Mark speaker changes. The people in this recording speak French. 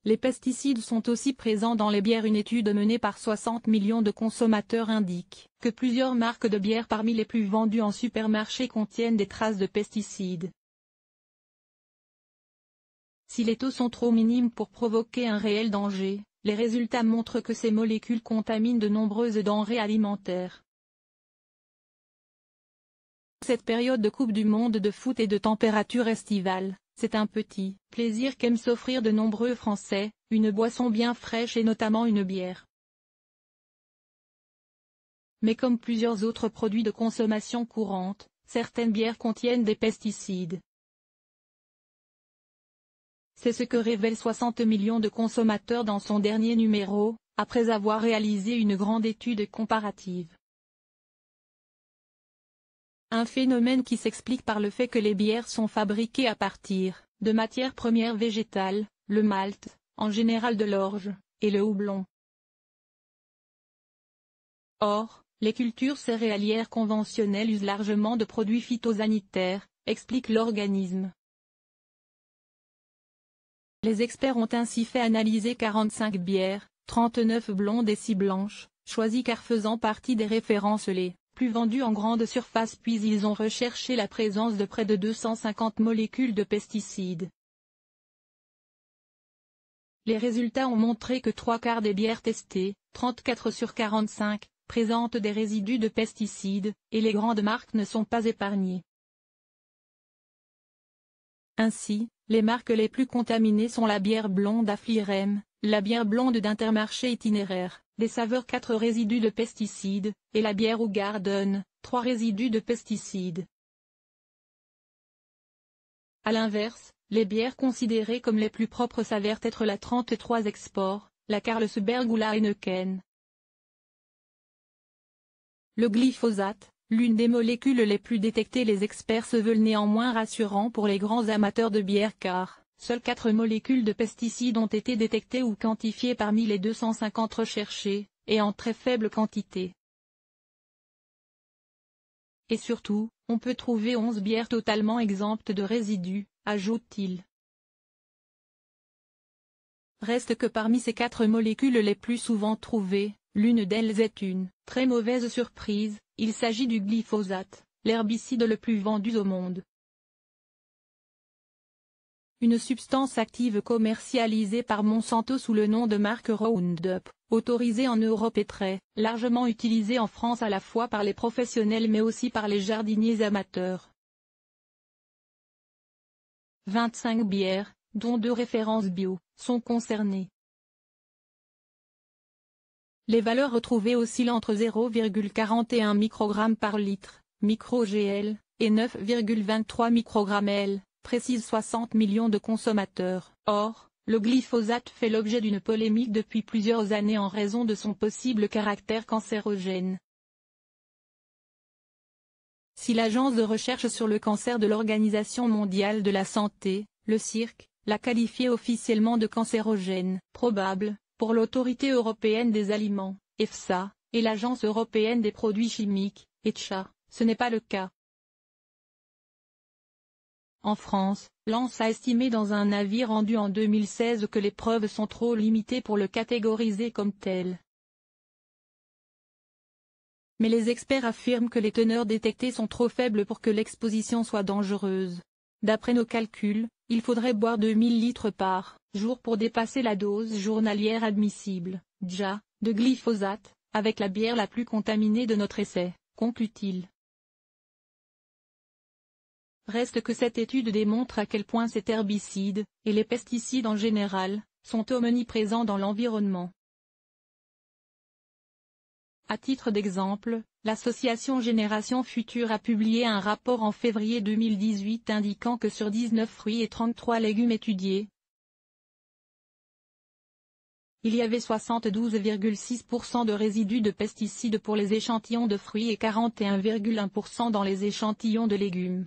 Speaker 1: Les pesticides sont aussi présents dans les bières. Une étude menée par 60 millions de consommateurs indique que plusieurs marques de bières parmi les plus vendues en supermarché contiennent des traces de pesticides. Si les taux sont trop minimes pour provoquer un réel danger, les résultats montrent que ces molécules contaminent de nombreuses denrées alimentaires. Cette période de Coupe du Monde de foot et de température estivale, c'est un petit plaisir qu'aiment s'offrir de nombreux Français, une boisson bien fraîche et notamment une bière. Mais comme plusieurs autres produits de consommation courante, certaines bières contiennent des pesticides. C'est ce que révèle 60 millions de consommateurs dans son dernier numéro, après avoir réalisé une grande étude comparative. Un phénomène qui s'explique par le fait que les bières sont fabriquées à partir de matières premières végétales, le malt, en général de l'orge, et le houblon. Or, les cultures céréalières conventionnelles usent largement de produits phytosanitaires, explique l'organisme. Les experts ont ainsi fait analyser 45 bières, 39 blondes et 6 blanches, choisies car faisant partie des références les plus vendues en grande surface, puis ils ont recherché la présence de près de 250 molécules de pesticides. Les résultats ont montré que 3/4 des bières testées, 34 sur 45, présentent des résidus de pesticides, et les grandes marques ne sont pas épargnées. Ainsi, les marques les plus contaminées sont la bière blonde Afflirem, la bière blonde d'Intermarché Itinéraire, des saveurs 4 résidus de pesticides, et la bière Hoegaarden, 3 résidus de pesticides. A l'inverse, les bières considérées comme les plus propres s'avèrent être la 33 Export, la Carlsberg ou la Heineken. Le glyphosate, l'une des molécules les plus détectées. Les experts se veulent néanmoins rassurants pour les grands amateurs de bière car seules 4 molécules de pesticides ont été détectées ou quantifiées parmi les 250 recherchées, et en très faible quantité. Et surtout, on peut trouver 11 bières totalement exemptes de résidus, ajoute-t-il. Reste que parmi ces 4 molécules les plus souvent trouvées, l'une d'elles est une très mauvaise surprise, il s'agit du glyphosate, l'herbicide le plus vendu au monde. Une substance active commercialisée par Monsanto sous le nom de marque Roundup, autorisée en Europe et très largement utilisée en France à la fois par les professionnels mais aussi par les jardiniers amateurs. 25 bières, dont 2 références bio, sont concernées. Les valeurs retrouvées oscillent entre 0,41 microgrammes par litre, micro-GL, et 9,23 microgrammes, précise 60 millions de consommateurs. Or, le glyphosate fait l'objet d'une polémique depuis plusieurs années en raison de son possible caractère cancérogène. Si l'Agence de recherche sur le cancer de l'Organisation mondiale de la santé, le CIRC, l'a qualifié officiellement de cancérogène probable, pour l'Autorité européenne des aliments, EFSA, et l'Agence européenne des produits chimiques, ECHA, ce n'est pas le cas. En France, l'ANS a estimé dans un avis rendu en 2016 que les preuves sont trop limitées pour le catégoriser comme tel. Mais les experts affirment que les teneurs détectées sont trop faibles pour que l'exposition soit dangereuse. D'après nos calculs, il faudrait boire 2000 litres par jour pour dépasser la dose journalière admissible, DJA, de glyphosate, avec la bière la plus contaminée de notre essai, conclut-il. Reste que cette étude démontre à quel point cet herbicide, et les pesticides en général, sont omniprésents dans l'environnement. À titre d'exemple, l'association Génération Future a publié un rapport en février 2018 indiquant que sur 19 fruits et 33 légumes étudiés, il y avait 72,6% de résidus de pesticides pour les échantillons de fruits et 41,1% dans les échantillons de légumes.